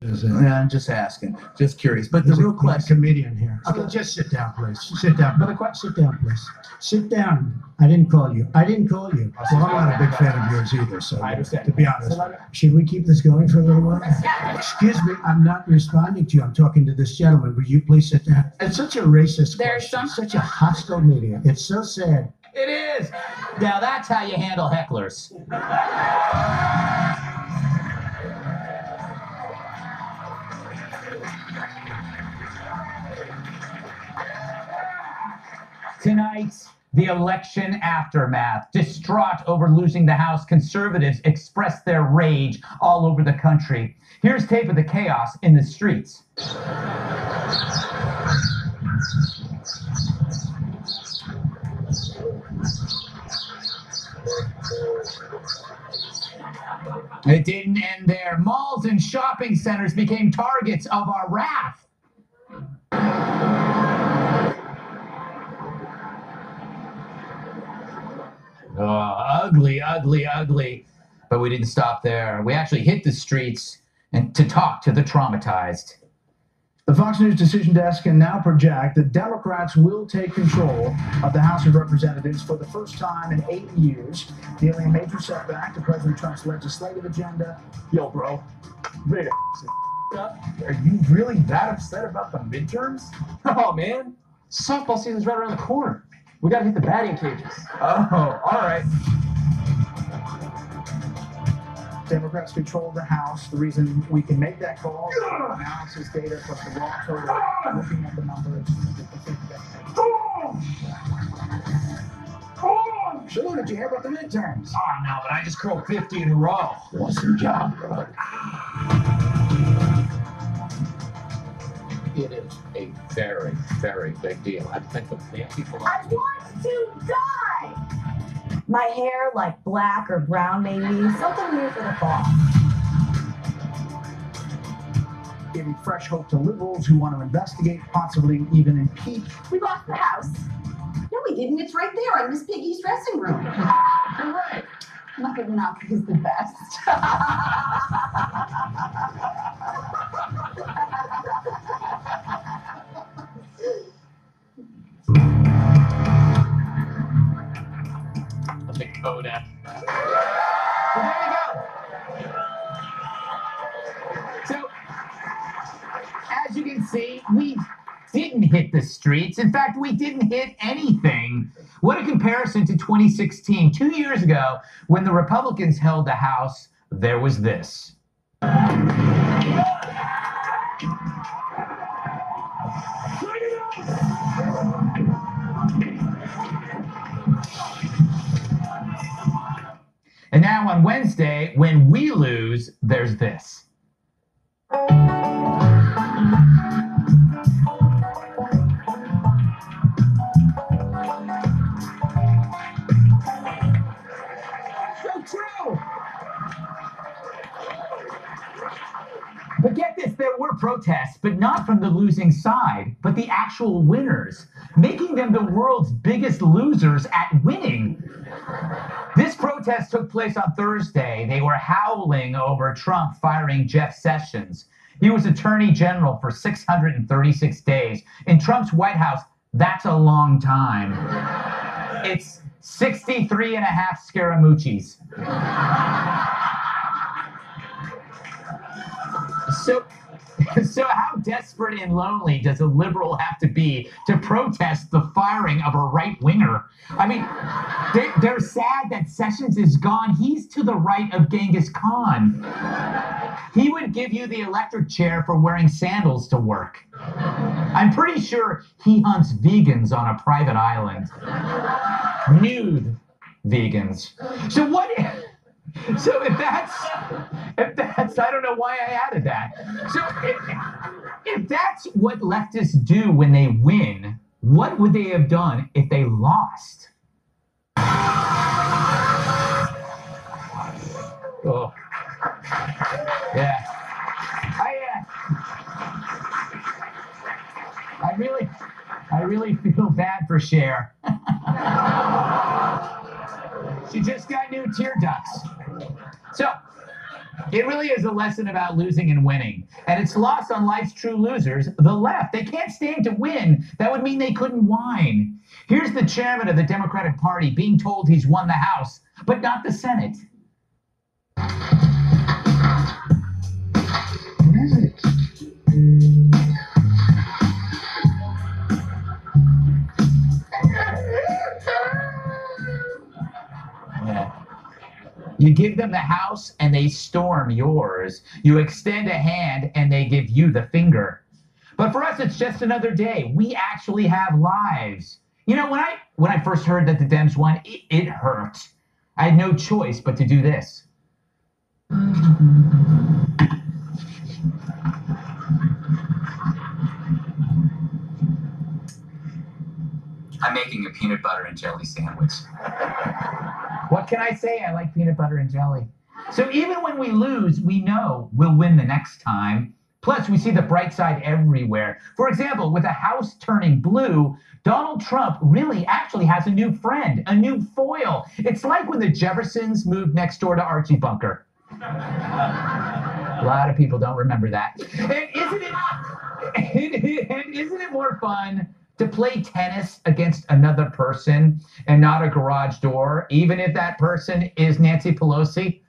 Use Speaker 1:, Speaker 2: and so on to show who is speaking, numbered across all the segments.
Speaker 1: Yeah, I'm just asking, just curious. But the real question,
Speaker 2: comedian here. Okay, just sit down, please. Sit down. Sit down, please. Sit down. I didn't call you. Well, I'm not a big fan of yours either. So I understand. To be honest, should we keep this going for a little while? Excuse me, I'm not responding to you. I'm talking to this gentleman. Will you please sit down? It's such a racist question. Such a hostile media. It's so sad.
Speaker 3: It is. Now that's how you handle hecklers. Tonight, the election aftermath. Distraught over losing the House, conservatives expressed their rage all over the country. Here's tape of the chaos in the streets. It didn't end there. Malls and shopping centers became targets of our wrath. Oh, ugly, ugly, ugly. But we didn't stop there. We actually hit the streets and to talk to the traumatized.
Speaker 4: The Fox News Decision Desk can now project that Democrats will take control of the House of Representatives for the first time in 8 years, dealing a major setback to President Trump's legislative agenda.
Speaker 5: Yo, bro, wait up. Are you really that upset about the midterms? Oh, man, softball season's right around the corner. We gotta hit the batting cages. Oh, all right.
Speaker 4: Democrats control the House. The reason we can make that call is analysis data plus the raw total, looking at the numbers. Sure, did you hear about the midterms?
Speaker 3: Oh, no, but I just curled 50 in a row.
Speaker 4: Awesome job, bro.
Speaker 6: It is a very, very big deal. I think the people.
Speaker 7: I want to die! My hair like black or brown maybe. Something new for the fall.
Speaker 4: Giving fresh hope to liberals who want to investigate, possibly even impeach.
Speaker 7: We lost the house. No, we didn't. It's right there in Miss Piggy's dressing room. You're right. Not that knock is the best.
Speaker 3: A big Coda. Well, there you go. So, as you can see, we didn't hit the streets. In fact, we didn't hit anything. What a comparison to 2016. 2 years ago, when the Republicans held the House, there was this. And now on Wednesday, when we lose, there's this. But get this, there were protests, but not from the losing side, but the actual winners, making them the world's biggest losers at winning. This protest took place on Thursday. They were howling over Trump firing Jeff Sessions. He was Attorney General for 636 days. In Trump's White House, that's a long time. It's 63 and a half Scaramucci's. So how desperate and lonely does a liberal have to be to protest the firing of a right-winger? I mean, they're sad that Sessions is gone. He's to the right of Genghis Khan. He would give you the electric chair for wearing sandals to work. I'm pretty sure he hunts vegans on a private island. Nude vegans. So if that's, I don't know why I added that. So if that's what leftists do when they win, what would they have done if they lost? Oh, yeah. I really feel bad for Cher. She just got new tear ducts. So, It really is a lesson about losing and winning. And it's lost on life's true losers, the left. They can't stand to win. That would mean they couldn't whine. Here's the chairman of the Democratic Party being told he's won the House, but not the Senate.
Speaker 2: What is it?
Speaker 3: Yeah. You give them the house and they storm yours. You extend a hand and they give you the finger. But for us, it's just another day. We actually have lives. You know, when I first heard that the Dems won, it hurt. I had no choice but to do this. I'm making a peanut butter and jelly sandwich. What can I say? I like peanut butter and jelly. So even when we lose, we know we'll win the next time. Plus, we see the bright side everywhere. For example, with the house turning blue, Donald Trump really actually has a new friend, a new foil. It's like when the Jeffersons moved next door to Archie Bunker. A lot of people don't remember that. And isn't it more fun to play tennis against another person and not a garage door, even if that person is Nancy Pelosi?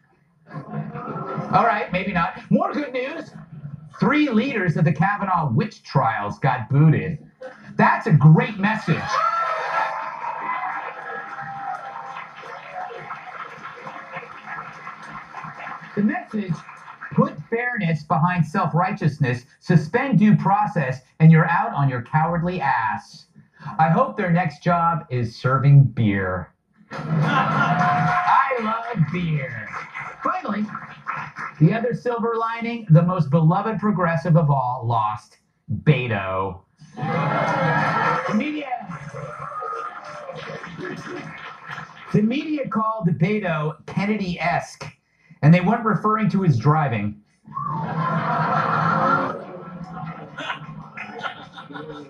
Speaker 3: All right, maybe not. More good news. 3 leaders of the Kavanaugh witch trials got booted. That's a great message. The message: put fairness behind self-righteousness, suspend due process, and you're out on your cowardly ass. I hope their next job is serving beer. I love beer. Finally, the other silver lining, the most beloved progressive of all lost, Beto. The media called Beto Kennedy-esque, and they weren't referring to his driving.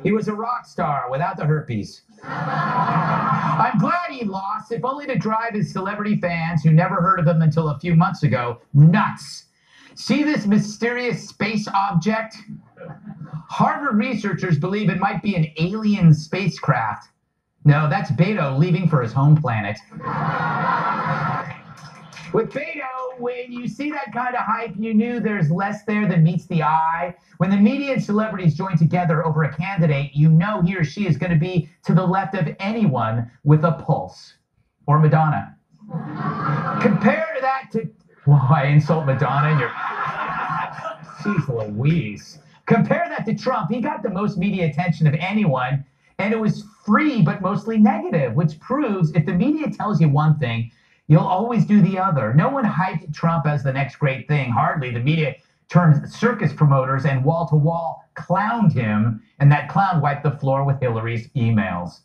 Speaker 3: He was a rock star without the herpes. I'm glad he lost, if only to drive his celebrity fans who never heard of him until a few months ago nuts. See this mysterious space object? Harvard researchers believe it might be an alien spacecraft. No, that's Beto leaving for his home planet. With Beto, when you see that kind of hype, you knew there's less there than meets the eye. When the media and celebrities join together over a candidate, you know he or she is going to be to the left of anyone with a pulse. Or Madonna. Compare that to... Well, I insult Madonna and you're... Jeez Louise. Compare that to Trump. He got the most media attention of anyone, and it was free but mostly negative, which proves if the media tells you one thing, you'll always do the other. No one hyped Trump as the next great thing. Hardly. The media turned circus promoters and wall-to-wall clowned him, and that clown wiped the floor with Hillary's emails.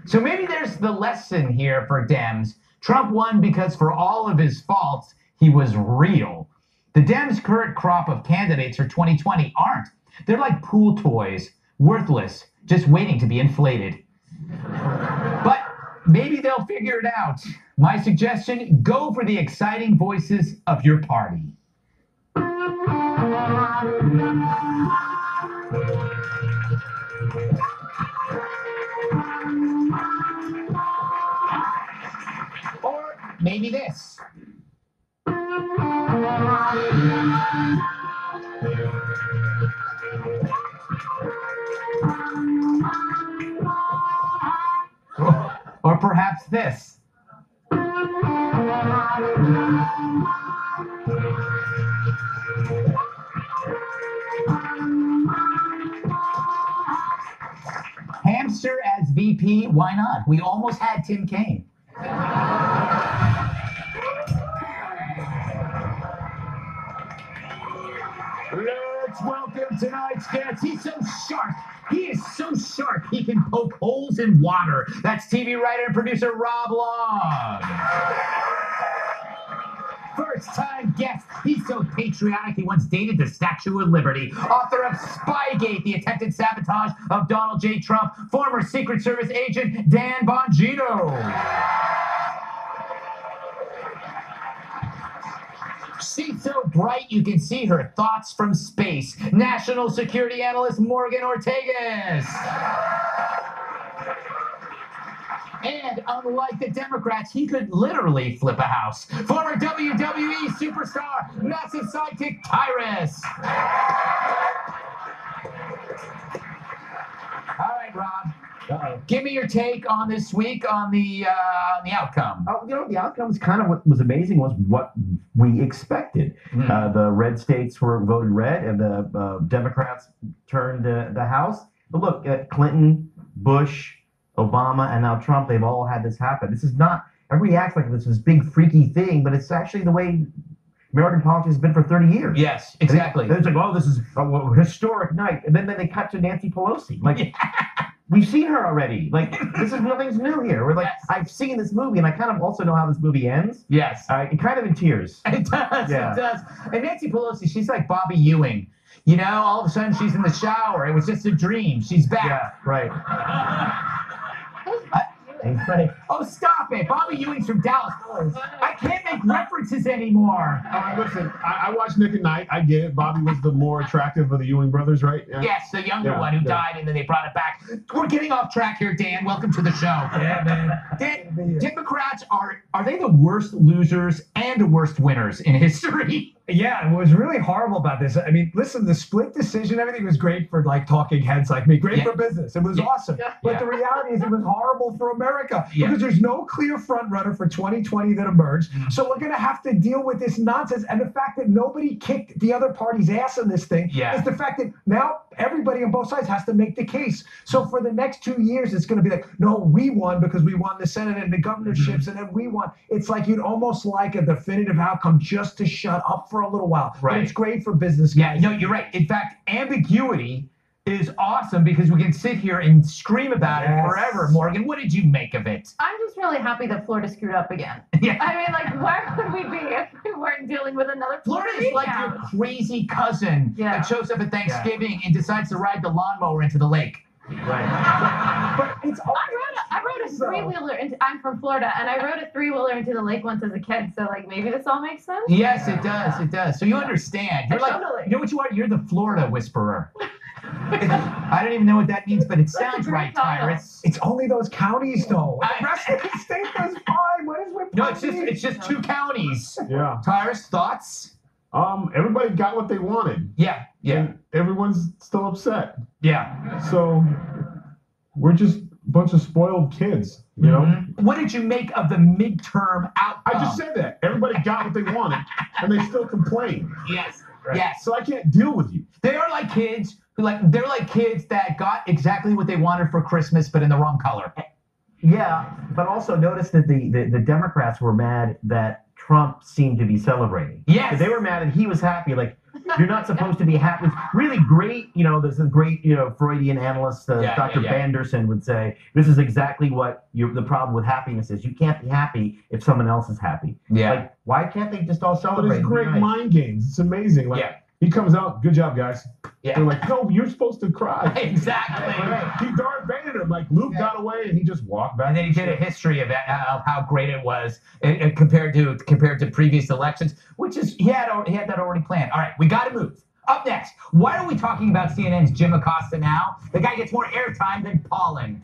Speaker 3: So maybe there's the lesson here for Dems. Trump won because for all of his faults, he was real. The Dems' current crop of candidates for 2020 aren't. They're like pool toys, worthless, just waiting to be inflated. But maybe they'll figure it out. My suggestion, go for the exciting voices of your party. Or maybe this. Or perhaps this. Hamster as VP, why not? We almost had Tim Kaine. Let's welcome tonight's guest. He's so sharp. He is so sharp, he can poke holes in water. That's TV writer and producer Rob Long. First-time guest. He's so patriotic, he once dated the Statue of Liberty. Author of Spygate, the attempted sabotage of Donald J. Trump. Former Secret Service agent Dan Bongino. She's so bright you can see her thoughts from space. National security analyst Morgan Ortagus. And unlike the Democrats, he could literally flip a house. Former WWE superstar, massive sidekick Tyrus. All right, Rob. Give me your take on this week on the outcome.
Speaker 8: The outcomes kind of what was amazing was what we expected. The red states were voted red, and the Democrats turned the House. But look, Clinton, Bush, Obama, and now Trump, they've all had this happen. This is not, everybody acts like this big freaky thing, but it's actually the way American politics has been for 30 years.
Speaker 3: Yes, exactly.
Speaker 8: It's like, oh, this is a historic night. And then they cut to Nancy Pelosi. Like, we've seen her already. Like, this is nothing's new here. We're like, I've seen this movie, and I kind of also know how this movie ends.
Speaker 3: Yes.
Speaker 8: It kind of in tears.
Speaker 3: It does,
Speaker 8: Yeah.
Speaker 3: it does. And Nancy Pelosi, she's like Bobby Ewing. You know, all of a sudden she's in the shower. It was just a dream. She's back.
Speaker 8: Yeah, right.
Speaker 3: Oh, stop it. Bobby Ewing's from Dallas. I can't make references anymore.
Speaker 5: Listen, I watched Nick at Night. I get it. Bobby was the more attractive of the Ewing brothers, right? Yeah.
Speaker 3: Yes, the younger one who died, and then they brought it back. We're getting off track here, Dan. Welcome to the show.
Speaker 1: Yeah, man.
Speaker 3: Dan, Democrats, are they the worst losers and the worst winners in history?
Speaker 1: Yeah, it was really horrible about this. I mean, listen, the split decision, everything was great for like talking heads like me. Great for business. It was awesome. But the reality is it was horrible for America because there's no clear front runner for 2020 that emerged. So we're going to have to deal with this nonsense. And the fact that nobody kicked the other party's ass in this thing is the fact that now everybody on both sides has to make the case. So for the next 2 years, it's going to be like, no, we won because we won the Senate and the governorships, and then we won. It's like you'd almost like a definitive outcome just to shut up for a little while. Right. But it's great for business guys.
Speaker 3: Yeah, no, you're right. In fact, ambiguity is awesome because we can sit here and scream about it forever. Morgan, what did you make of it?
Speaker 9: I'm just really happy that Florida screwed up again.
Speaker 3: Yeah.
Speaker 9: I mean, like, where would we be if we weren't dealing with another
Speaker 3: Florida is like your crazy cousin that shows up at Thanksgiving and decides to ride the lawnmower into the lake.
Speaker 8: Right.
Speaker 1: But it's
Speaker 9: I rode a three-wheeler into, I'm from Florida, and I rode a three-wheeler into the lake once as a kid, so like maybe this all makes sense?
Speaker 3: Yes, it does, it does. So you understand. You're like,
Speaker 9: Totally.
Speaker 3: you know what you are? You're the Florida whisperer. I don't even know what that means, but it sounds right, Tyrus.
Speaker 1: It's only those counties, though. The rest of the state does fine. What is with
Speaker 3: No, it's just 2 counties.
Speaker 5: Yeah.
Speaker 3: Tyrus, thoughts?
Speaker 5: Everybody got what they wanted.
Speaker 3: Yeah, yeah.
Speaker 5: And everyone's still upset.
Speaker 3: Yeah.
Speaker 5: So we're just a bunch of spoiled kids, you know?
Speaker 3: What did you make of the midterm outcome?
Speaker 5: I just said that. Everybody got what they wanted, and they still complain.
Speaker 3: Yes. Yes.
Speaker 5: So I can't deal with you.
Speaker 3: They are like kids who they're like kids that got exactly what they wanted for Christmas, but in the wrong color.
Speaker 8: Yeah, but also notice that the Democrats were mad that Trump seemed to be celebrating.
Speaker 3: Yes.
Speaker 8: They were mad and he was happy. Like, you're not supposed to be happy. It's really great, there's a great, Freudian analyst, Dr. Banderson would say, this is exactly what the problem with happiness is. You can't be happy if someone else is happy.
Speaker 3: Yeah.
Speaker 8: Like, why can't they just all
Speaker 5: But
Speaker 8: celebrate?
Speaker 5: it's great mind games. It's amazing. Like, he comes out, good job, guys.
Speaker 3: Yeah.
Speaker 5: They're like, no, you're supposed to cry.
Speaker 3: Exactly.
Speaker 5: He Darth Vader him. Like, Luke got away and he just walked back.
Speaker 3: And then he did a history of how great it was compared to previous elections, which is he had that already planned. All right, we got to move. Up next, why are we talking about CNN's Jim Acosta now? The guy gets more airtime than pollen.